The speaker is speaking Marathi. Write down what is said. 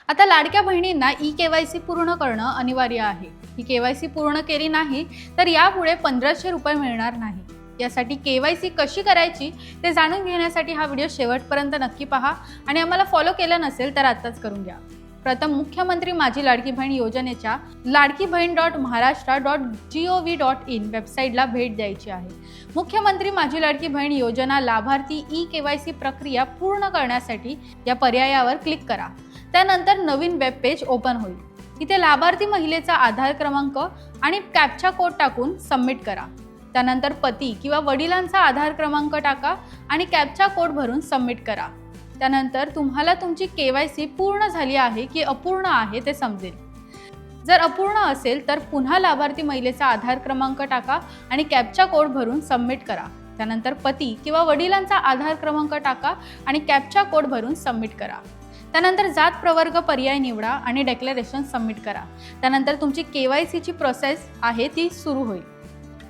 आता लाडक्या बहिणींना ई-केवायसी पूर्ण करणं अनिवार्य आहे। ही केवायसी पूर्ण केली नाही तर यापुढे 1500 रुपये मिळणार नाही। यासाठी केवायसी कशी करायची ते जाणून घेण्यासाठी हा व्हिडिओ शेवटपर्यंत नक्की पहा आणि आम्हाला फॉलो केलं नसेल तर आताच करून घ्या। प्रथम मुख्यमंत्री माझी लाडकी बहीण योजनेच्या ladkibahn.maharashtra.gov.in वेबसाईटला भेट द्यायची आहे। मुख्यमंत्री माझी लाडकी बहीण योजना लाभार्थी ई-केवायसी प्रक्रिया पूर्ण करण्यासाठी या पर्यायावर क्लिक करा। त्यानंतर नवीन वेब पेज ओपन होईल। इथे लाभार्थी महिलेचा आधार क्रमांक आणि कॅप्चा कोड टाकून सबमिट करा। त्यानंतर पती किंवा वडिलांचा आधार क्रमांक टाका आणि कॅप्चा कोड भरून सबमिट करा। त्यानंतर तुम्हाला तुमची केवायसी पूर्ण झाली आहे की अपूर्ण आहे ते समजेल। जर अपूर्ण असेल तर पुन्हा लाभार्थी महिलेचा आधार क्रमांक टाका आणि कॅप्चा कोड भरून सबमिट करा। त्यानंतर पती किंवा वडिलांचा आधार क्रमांक टाका आणि कॅप्चा कोड भरून सबमिट करा। त्यानंतर जात प्रवर्ग पर्याय निवडा आणि डिक्लेरेशन सबमिट करा। त्यानंतर तुमची केवायसीची प्रोसेस आहे ती सुरू होईल।